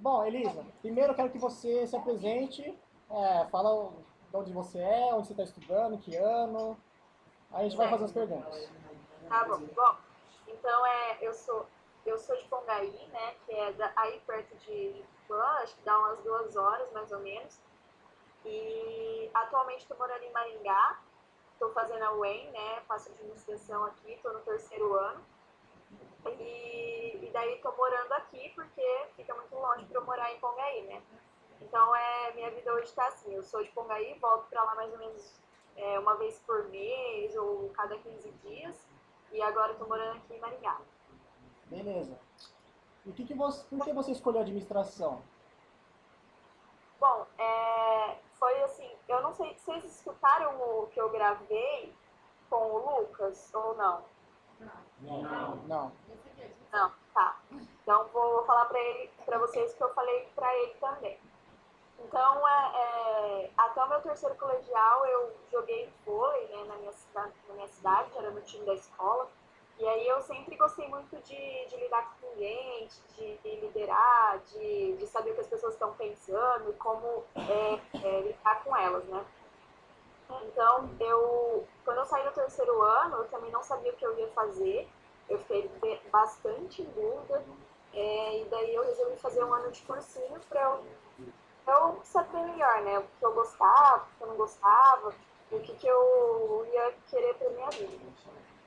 Bom, Elisa, primeiro eu quero que você se apresente, fala de onde você é, onde você está estudando, que ano. Aí a gente vai fazer as Certo. perguntas. Tá bom. Bom, então eu sou de Pongaí, né? Que é aí perto de Tupã, acho que dá umas 2 horas mais ou menos. E atualmente estou morando em Maringá, estou fazendo a UEM, né? Faço administração aqui, estou no terceiro ano. E daí estou morando aqui porque fica muito longe para eu morar em Pongaí, né? Então minha vida hoje está assim, eu sou de Pongaí, volto para lá mais ou menos uma vez por mês ou cada 15 dias. E agora estou morando aqui em Maringá. Beleza. E por que você escolheu administração? Bom, foi assim, eu não sei, vocês escutaram o que eu gravei com o Lucas ou não? Não. Não, tá. Então vou falar para vocês que eu falei para ele também. Então, até o meu terceiro colegial eu joguei vôlei, né, na minha cidade, era no time da escola. E aí eu sempre gostei muito de lidar com gente, de liderar, de saber o que as pessoas estão pensando e como lidar com elas, né? Então, quando eu saí do terceiro ano, eu também não sabia o que eu ia fazer. Eu fiquei bastante em dúvida. E daí eu resolvi fazer um ano de cursinho para eu saber melhor, né? O que eu gostava, o que eu não gostava, e o que eu ia querer para minha vida.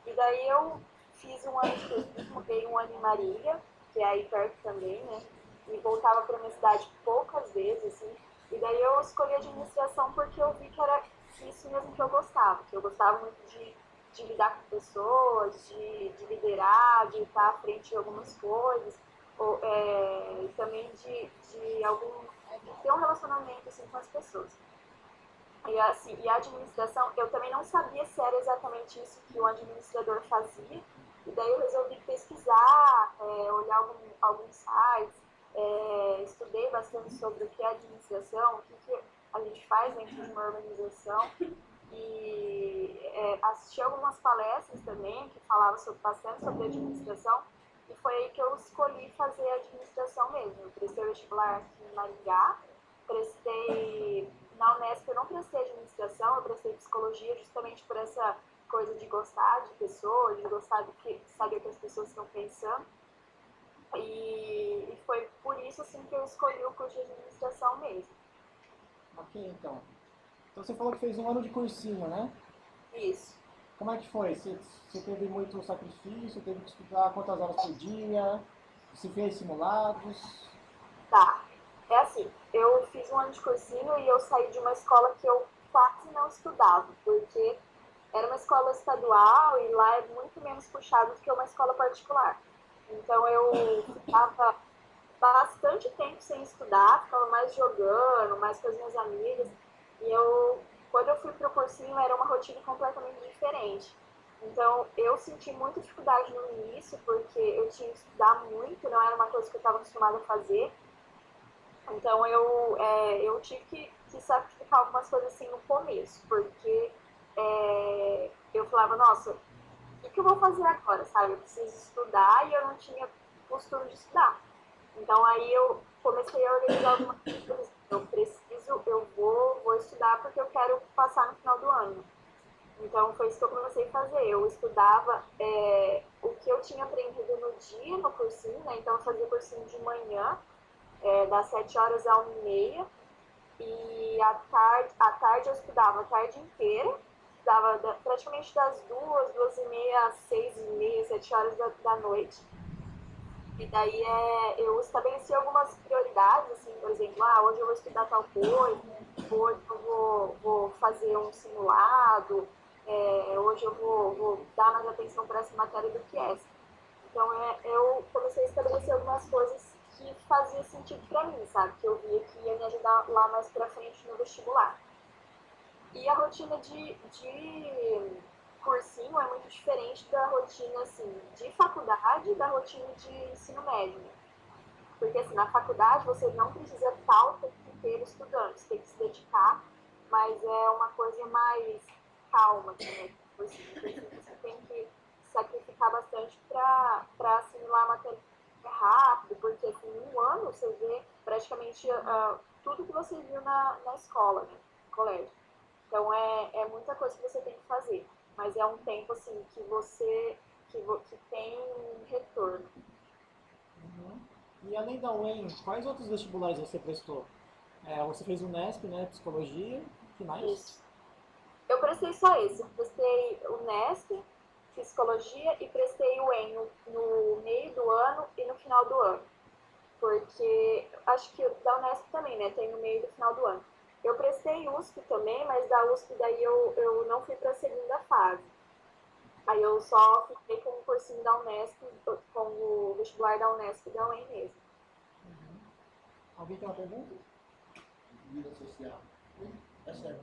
E daí eu fiz um ano de cursinho, mudei um ano em Marília, que é aí perto também, né? E voltava para minha cidade poucas vezes, assim. E daí eu escolhi administração porque eu vi que era isso mesmo que eu gostava muito de lidar com pessoas, de liderar, de estar à frente de algumas coisas, e também de ter um relacionamento assim, com as pessoas. E, assim, e a administração, eu também não sabia se era exatamente isso que o administrador fazia, e daí eu resolvi pesquisar, olhar alguns sites, estudei bastante sobre o que é administração, o que a gente faz dentro de uma organização, e assisti algumas palestras também que falavam bastante sobre administração, e foi aí que eu escolhi fazer administração mesmo. Eu prestei o vestibular aqui em Maringá, prestei na Unesp, eu não prestei administração, eu prestei psicologia justamente por essa coisa de gostar de pessoas, de gostar de saber o que as pessoas estão pensando. E foi por isso assim que eu escolhi o curso de administração mesmo. Ok, então. Então você falou que fez um ano de cursinho, né? Isso. Como é que foi? Você teve muito sacrifício, teve que estudar quantas horas por dia? Você fez simulados? Tá. É assim, eu fiz um ano de cursinho e eu saí de uma escola que eu quase não estudava, porque era uma escola estadual e lá é muito menos puxado do que uma escola particular. Então eu ficava bastante tempo sem estudar, ficava mais jogando, mais com as minhas amigas. E quando eu fui para o cursinho, era uma rotina completamente diferente. Então, eu senti muita dificuldade no início, porque eu tinha que estudar muito, não era uma coisa que eu estava acostumada a fazer. Então, eu tive que sacrificar algumas coisas assim no começo, porque eu falava, nossa, o que eu vou fazer agora, sabe? Eu preciso estudar e eu não tinha costume de estudar. Então aí eu comecei a organizar algumas coisas. Eu vou estudar porque eu quero passar no final do ano. Então foi isso que eu comecei a fazer. Eu estudava o que eu tinha aprendido no dia, no cursinho, né? Então eu fazia cursinho de manhã, das 7 horas à 1h30. E à tarde eu estudava a tarde inteira, estudava praticamente das 2h30 às 6h30, 7 horas da noite. E daí eu estabeleci algumas prioridades, assim, por exemplo, hoje eu vou estudar tal coisa, hoje eu vou fazer um simulado, hoje eu vou dar mais atenção para essa matéria do que essa. Então eu comecei a estabelecer algumas coisas que fazia sentido para mim, sabe? Que eu via que ia me ajudar lá mais para frente no vestibular. E a rotina de cursinho é muito diferente da rotina assim, de faculdade e da rotina de ensino médio. Né? Porque assim, na faculdade você não precisa estar o tempo inteiro estudando, você tem que se dedicar, mas é uma coisa mais calma também. Cursinho você tem que sacrificar bastante para assimilar a matéria rápido, porque assim, em um ano você vê, para praticamente tudo que você viu na escola, né? No colégio. Então é muita coisa que você tem que fazer. Mas é um tempo assim que tem retorno. Uhum. E além da UEM, quais outros vestibulares você prestou? Você fez o Nesp, né? Psicologia, que mais? Isso. Eu prestei só esse. Eu prestei o Nesp, Psicologia, e prestei o EM no meio do ano e no final do ano. Porque acho que da Unesp também, né? Tem no meio do final do ano. Eu prestei USP também, mas da USP daí eu não fui para a segunda fase. Aí eu só fiquei com o cursinho da Unesp, com o vestibular da Unesp e da UEM mesmo. Uhum. Alguém tem uma pergunta? Vida social. É sério.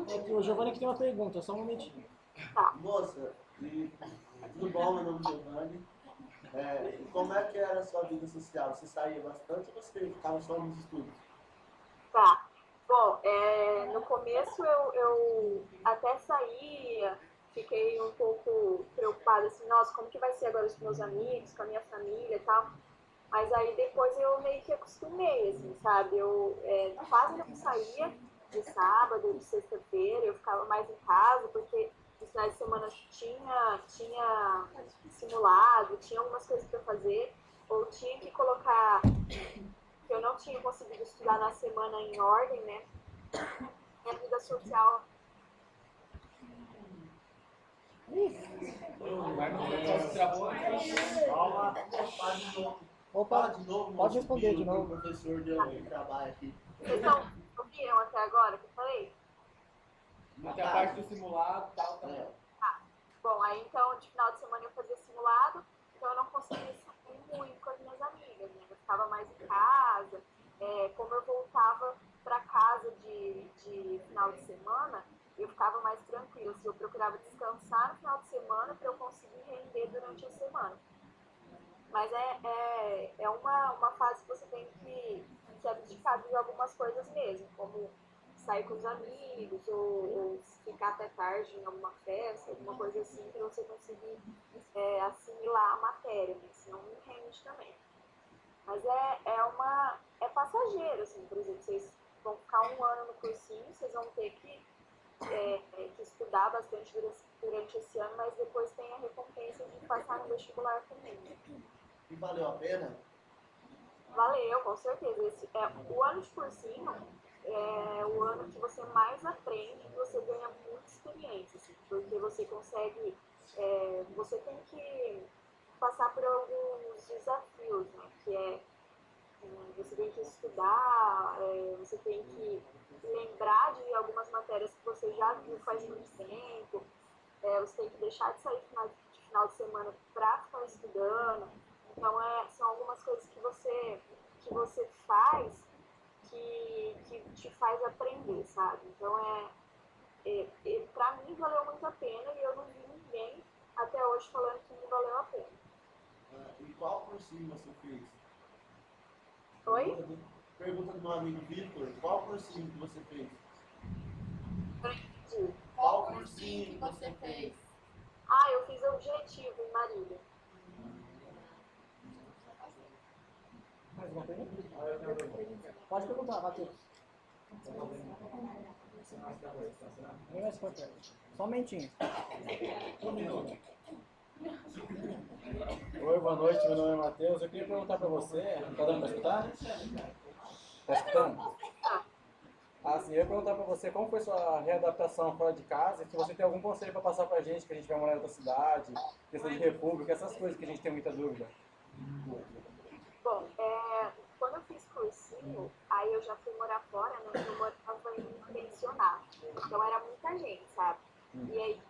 É que o Giovanni que tem uma pergunta, só um momentinho. Tá. Moça, tudo bom? Meu nome é Giovanni. Como é que era a sua vida social? Você saía bastante ou você ficava só nos estudos? Tá. Bom, no começo eu até saía, fiquei um pouco preocupada, assim, nossa, como que vai ser agora os meus amigos, com a minha família e tal. Mas aí depois eu meio que acostumei, assim, sabe? Eu quase não saía de sábado, de sexta-feira, eu ficava mais em casa, porque nos finais de semana tinha simulado, tinha algumas coisas para fazer, ou tinha que colocar que eu não tinha conseguido estudar na semana em ordem, né? Minha vida social. Fala de novo. Opa, Fala de novo, pode moço, responder de o novo. professor de trabalho aqui. Vocês ouviram até agora que eu falei? Até a parte do simulado e tal, É. Bom, aí então de final de semana eu fazia simulado, então eu não conseguia sair muito com as minhas amigas, né? Eu ficava mais em casa. Como eu voltava para casa de final de semana, eu ficava mais tranquila. Assim, eu procurava descansar no final de semana para eu conseguir render durante a semana. Mas é uma fase que você tem que abdicar de algumas coisas mesmo, como sair com os amigos, ou ficar até tarde em alguma festa, alguma coisa assim, para você conseguir assimilar a matéria, né? Senão não rende também. Mas é passageiro, assim, por exemplo, vocês vão ficar um ano no cursinho, vocês vão ter que estudar bastante durante esse ano, mas depois tem a recompensa de passar no vestibular também. E valeu a pena? Valeu, com certeza. O ano de cursinho é o ano que você mais aprende, que você ganha muita experiência, assim, porque você consegue, você tem que passar por alguns desafios, né? Que você tem que estudar, você tem que lembrar de algumas matérias que você já viu faz muito tempo, você tem que deixar de sair de final de semana para ficar estudando. Então, são algumas coisas que você faz que te faz aprender, sabe? Então, para mim valeu muito a pena e eu não vi ninguém até hoje falando que não valeu a pena. E qual cursinho você fez? Oi? Pergunta do meu amigo Vitor, qual cursinho que você fez? Entendi. Qual cursinho que você fez? Eu fiz objetivo em Marília. Mais uma pergunta? Pode perguntar, Matheus. Vem mais pra perto. Só um momentinho. Oi, boa noite, meu nome é Matheus. Eu queria perguntar pra você, tá dando pra escutar? Tá escutando? Sim, eu ia perguntar pra você como foi sua readaptação fora de casa e se você tem algum conselho pra passar pra gente, que a gente vai morar em outra cidade, questão de república, essas coisas que a gente tem muita dúvida. Bom, quando eu fiz cursinho, aí eu já fui morar fora, né? Eu morava em um pensionato. Então era muita gente, sabe? E aí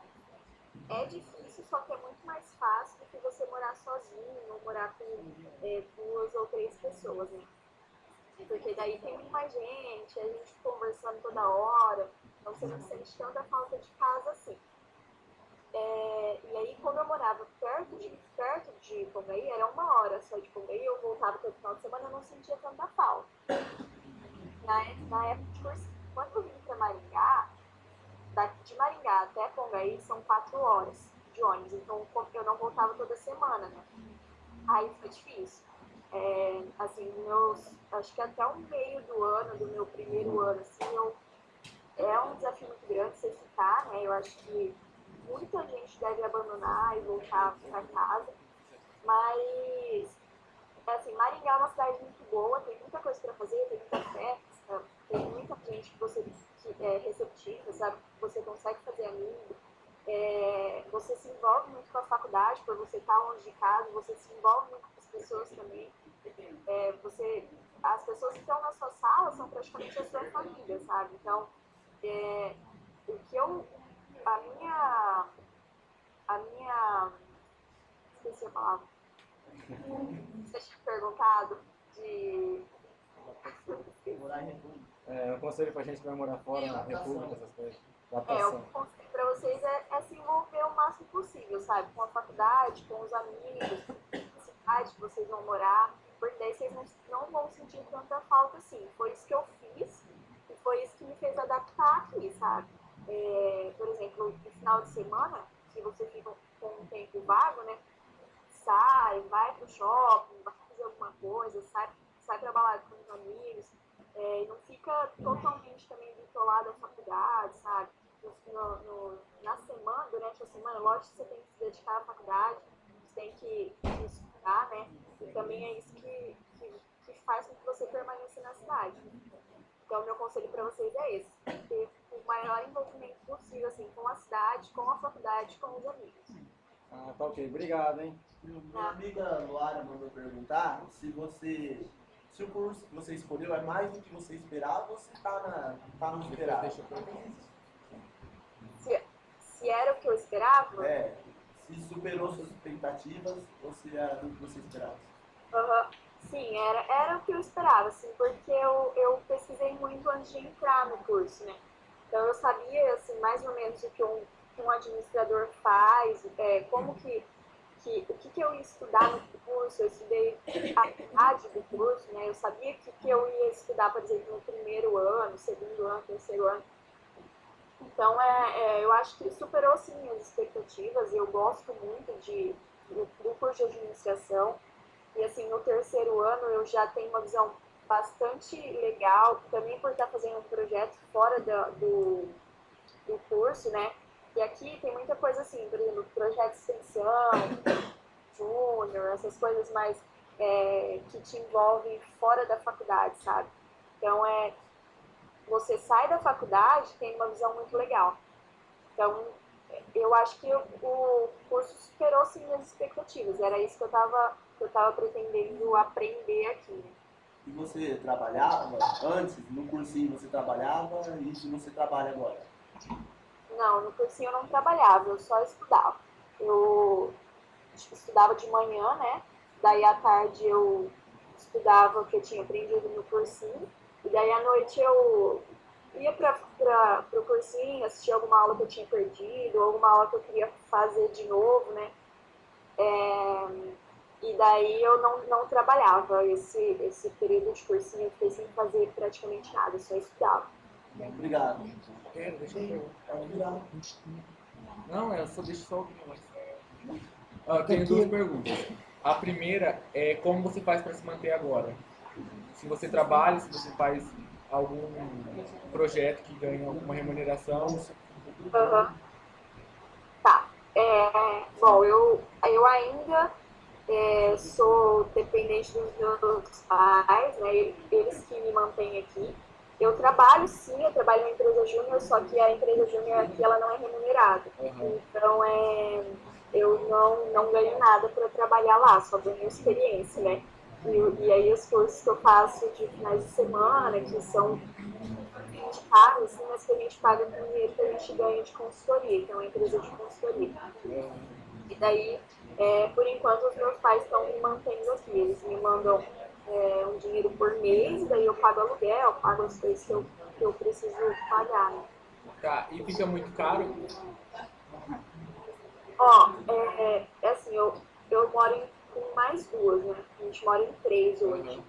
é difícil, só que é muito mais fácil do que você morar sozinho ou morar com 2 ou 3 pessoas, né? Porque daí tem muito mais gente, a gente conversando toda hora, então você não sente tanta falta de casa assim. E aí, como eu morava perto de Congaí, era 1 hora só de Congaí, eu voltava todo final de semana, eu não sentia tanta falta. Na época de cursinho, quando eu vim para Maringá, de Maringá até Congaí são 4 horas de ônibus, então eu não voltava toda semana, né? Aí foi difícil. Assim, acho que até o meio do ano, do meu primeiro ano, assim, é um desafio muito grande você ficar, né? Eu acho que muita gente deve abandonar e voltar para casa, mas, assim, Maringá é uma cidade muito boa, tem muita coisa para fazer, tem muita festa, tem muita gente que é receptiva, sabe? Você consegue fazer amigos, você se envolve muito com a faculdade, por você estar longe de casa, você se envolve muito com as pessoas também. As pessoas que estão na sua sala são praticamente a sua família, sabe? Então, o que eu, a minha, esqueci a palavra, você tinha perguntado de, Morar em República. Um conselho pra gente que vai morar fora, na República, essas coisas. o Adaptação. conselho para vocês é se envolver o máximo possível, sabe? Com a faculdade, com os amigos, com a cidade que vocês vão morar, porque daí vocês não vão sentir tanta falta assim. Foi isso que eu fiz e foi isso que me fez adaptar aqui, sabe? Por exemplo, no final de semana, se você fica com um tempo vago, né? Vai pro shopping, vai fazer alguma coisa, sai pra balada com os amigos, e não fica totalmente também bitolado à faculdade, sabe? Na semana, durante a semana, lógico que você tem que se dedicar à faculdade, você tem que estudar, né? E também é isso que faz com que você permaneça na cidade. Então, meu conselho para vocês é esse: ter o maior envolvimento possível, assim, com a cidade, com a faculdade, com os amigos. Tá ok. Obrigado, hein? Minha amiga Luara mandou perguntar se o curso que você escolheu é mais do que você esperava ou se tá no esperado. Se era o que eu esperava? Se superou suas expectativas ou se era do que você esperava. Sim, era o que eu esperava, assim, porque eu pesquisei muito antes de entrar no curso, né? Então eu sabia, assim, mais ou menos o que um administrador faz, o que eu ia estudar no curso. Eu estudei a grade do curso, né? Eu sabia que eu ia estudar, por exemplo, no primeiro ano, segundo ano, terceiro ano. Então, eu acho que superou, sim, as expectativas, e eu gosto muito do curso de administração. E, assim, no terceiro ano eu já tenho uma visão bastante legal, também por estar fazendo um projeto fora do curso, né? E aqui tem muita coisa assim, por exemplo, projeto de extensão, júnior, essas coisas mais que te envolvem fora da faculdade, sabe? Então, você sai da faculdade, tem uma visão muito legal. Então, eu acho que o curso superou, sim, as expectativas. Era isso que eu estava pretendendo aprender aqui, né? E você trabalhava antes, no cursinho você trabalhava e você trabalha agora? Não, no cursinho eu não trabalhava, eu só estudava. Eu estudava de manhã, né? Daí à tarde eu estudava o que eu tinha aprendido no cursinho. E daí à noite eu ia para o cursinho, assistir alguma aula que eu tinha perdido, ou alguma aula que eu queria fazer de novo, né? E daí eu não trabalhava. Esse período de cursinho eu fiquei sem fazer praticamente nada, eu só estudava. Obrigado. Deixa eu Obrigado. Não, deixa só eu tenho duas perguntas. A primeira é como você faz para se manter agora? Se você trabalha, se você faz algum projeto que ganha alguma remuneração. Tá. Bom, eu ainda sou dependente dos meus pais, né? Eles que me mantêm aqui. Eu trabalho, sim, eu trabalho na empresa júnior, só que a empresa júnior aqui ela não é remunerada. Então, eu não ganho nada para trabalhar lá, só ganho experiência, né? E aí os cursos que eu faço de finais de semana, que são a gente paga, assim, mas que a gente paga com dinheiro que a gente ganha de consultoria, que é uma empresa de consultoria. E daí, por enquanto, os meus pais estão me mantendo aqui. Eles me mandam um dinheiro por mês, daí eu pago aluguel, pago as coisas que eu preciso pagar, né? Tá, e fica muito caro? Assim, eu moro com mais duas, né? A gente mora em 3 hoje.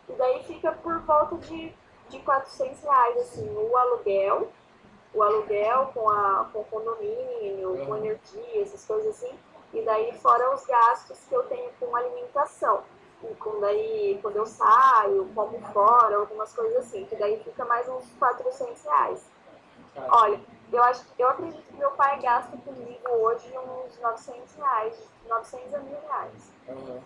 E daí fica por volta de R$ 400, assim, o aluguel com condomínio, com energia, essas coisas assim. E daí fora os gastos que eu tenho com alimentação. daí, quando eu saio, como fora, algumas coisas assim, que daí fica mais uns R$ 400. Olha, eu acredito que meu pai gasta comigo hoje uns R$ 900, 900 a R$ 1.000. Aham.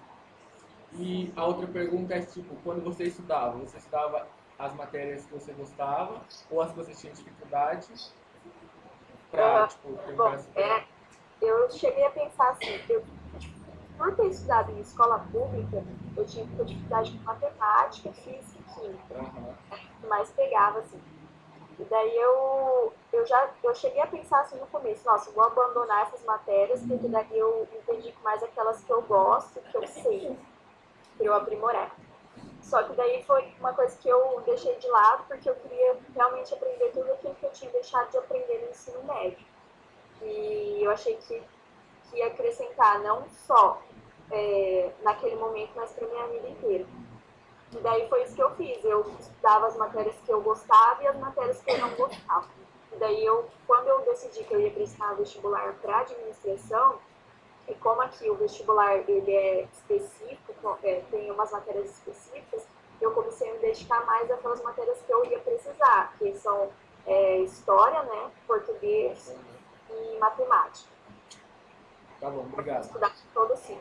E a outra pergunta é, tipo, quando você estudava as matérias que você gostava ou as que você tinha dificuldade pra, tipo, Bom, tentar superar? eu cheguei a pensar assim, por ter estudado em escola pública, eu tinha muita dificuldade com matemática, física e química, Aham. que mais pegava, assim. E daí eu cheguei a pensar assim no começo, nossa, eu vou abandonar essas matérias, porque daí eu me dedico mais àquelas que eu gosto, que eu sei, para eu aprimorar. Só que daí foi uma coisa que eu deixei de lado, porque eu queria realmente aprender tudo aquilo que eu tinha deixado de aprender no ensino médio. E eu achei que ia acrescentar não só naquele momento, mas para minha vida inteira. E daí foi isso que eu fiz. Eu estudava as matérias que eu gostava e as matérias que eu não gostava. E daí quando eu decidi que eu ia prestar vestibular para administração, e como aqui o vestibular ele é específico, tem umas matérias específicas, eu comecei a me dedicar mais àquelas matérias que eu ia precisar, que são história, né, português e matemática. Tá bom, obrigado. Estudar todo assim.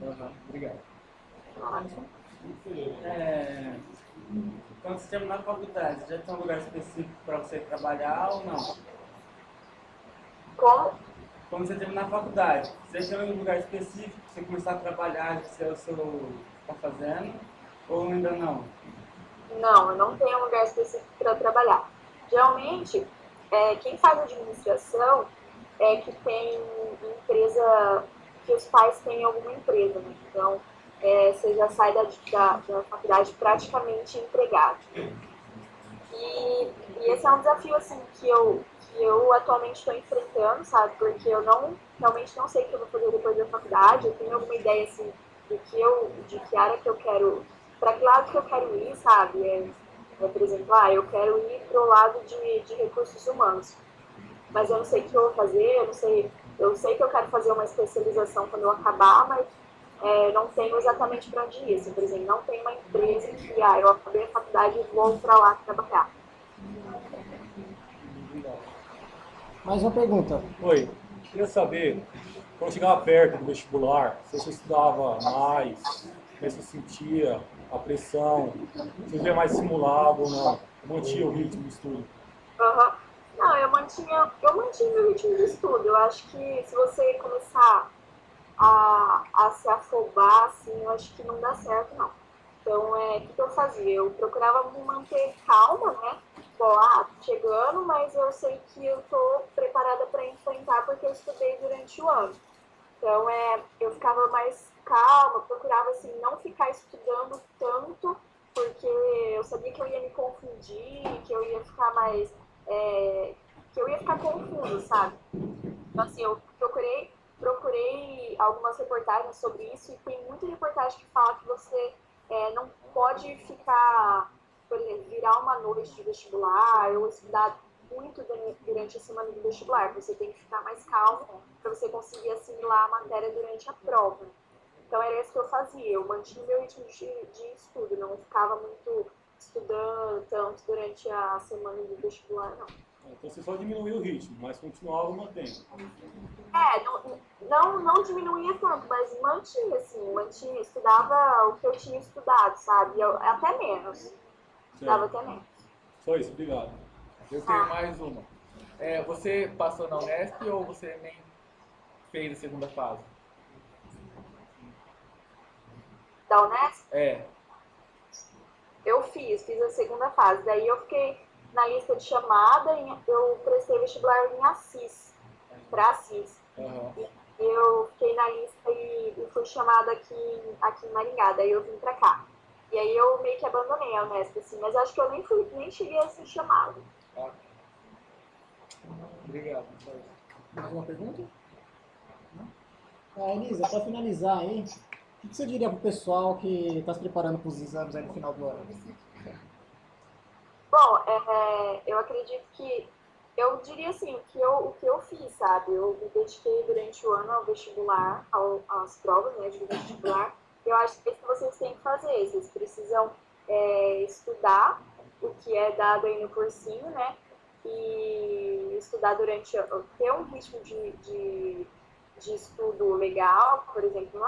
Aham, obrigado. Quando você terminar a faculdade, já tem um lugar específico para você trabalhar ou não? Como? Quando você terminar a faculdade, você tem um lugar específico para você começar a trabalhar, que é o seu está fazendo, ou ainda não? Não, eu não tenho um lugar específico para trabalhar. Geralmente, quem faz administração é que tem empresa, que os pais têm alguma empresa, né? Então, você já sai da faculdade praticamente empregado. E esse é um desafio, assim, que eu atualmente estou enfrentando, sabe? Porque eu realmente não sei o que eu vou fazer depois da faculdade. Eu tenho alguma ideia, assim, de que área que eu quero, para que lado que eu quero ir, sabe? Por exemplo, eu quero ir para o lado de recursos humanos. Mas eu não sei o que eu vou fazer, eu sei que eu quero fazer uma especialização quando eu acabar, mas não tenho exatamente para onde ir. Assim, por exemplo, não tem uma empresa que eu acabei a faculdade e vou para lá trabalhar. Mais uma pergunta. Oi, queria saber, quando chegava perto do vestibular, se você estudava mais, se você sentia a pressão, se via mais simulado ou não, mantinha o ritmo de estudo. Uhum. Não, eu mantinha meu ritmo de estudo. Eu acho que se você começar a se afobar, assim, eu acho que não dá certo, não. Então, o que eu fazia? Eu procurava me manter calma, né? Bom, tô chegando, mas eu sei que eu tô preparada para enfrentar porque eu estudei durante o ano. Então, eu ficava mais calma, procurava, assim, não ficar estudando tanto, porque eu sabia que eu ia me confundir, que eu ia ficar que eu ia ficar confusa, sabe? Então, assim, eu procurei algumas reportagens sobre isso e tem muita reportagem que fala que você não pode ficar, por exemplo, virar uma noite de vestibular ou estudar muito durante a semana do vestibular. Você tem que ficar mais calmo para você conseguir assimilar a matéria durante a prova. Então era isso que eu fazia, eu mantinha meu ritmo de estudo, não ficava muito estudando tanto durante a semana do vestibular, não. Então você só diminuiu o ritmo, mas continuava mantendo. Não diminuía tanto, mas mantinha, estudava o que eu tinha estudado, sabe? Até menos. Estudava até menos. Só isso, obrigado. Eu tenho mais uma. Você passou na Unesp ou você nem fez a segunda fase? Da Unesp? Eu fiz a segunda fase. Daí eu fiquei na lista de chamada, eu prestei vestibular em Assis, para Assis. Uhum. Eu fiquei na lista e fui chamada aqui em Maringá, daí eu vim pra cá. E aí eu meio que abandonei a Unesp, assim, mas acho que eu nem cheguei a ser chamada. Obrigado. Mais uma pergunta? Elisa, para finalizar aí, o que você diria para o pessoal que está se preparando para os exames aí no final do ano? Bom, eu acredito que eu diria assim, o que eu fiz, sabe? Eu me dediquei durante o ano ao vestibular, às provas, né, de vestibular. eu acho que é isso que vocês têm que fazer. Vocês precisam estudar o que é dado aí no cursinho, né? E estudar durante, ter um ritmo de estudo legal, por exemplo,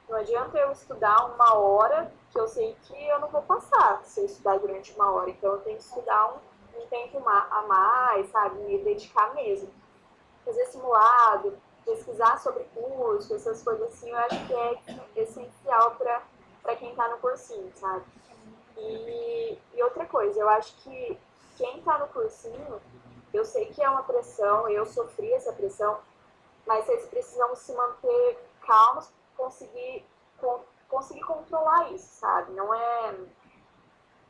não adianta eu estudar 1 hora, que eu sei que eu não vou passar se eu estudar durante 1 hora, então eu tenho que estudar um tempo a mais, sabe, me dedicar mesmo. Fazer simulado, pesquisar sobre curso, essas coisas assim, eu acho que é essencial para quem está no cursinho, sabe? E outra coisa, eu acho que quem está no cursinho, eu sei que é uma pressão, eu sofri essa pressão, mas vocês precisam se manter calmos, conseguir controlar isso, sabe? Não é...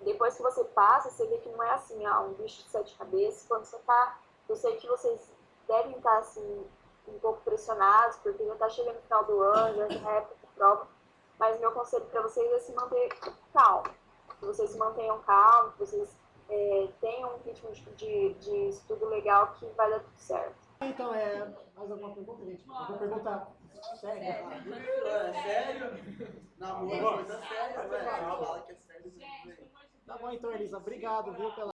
Depois que você passa, você vê que não é assim, um bicho de 7 cabeças. Quando você tá... Eu sei que vocês devem estar, assim, um pouco pressionados, porque já está chegando no final do ano, já é época de prova, mas meu conselho para vocês é se manter calmo. Que vocês se mantenham calmos, que vocês tenham um ritmo de estudo legal, que vai dar tudo certo. Então, mais alguma pergunta, gente? Eu vou perguntar. Sério? Sério? Namoro é coisa séria, velho. Fala que é sério. Tá bom, então, Elisa. Obrigado, viu, pela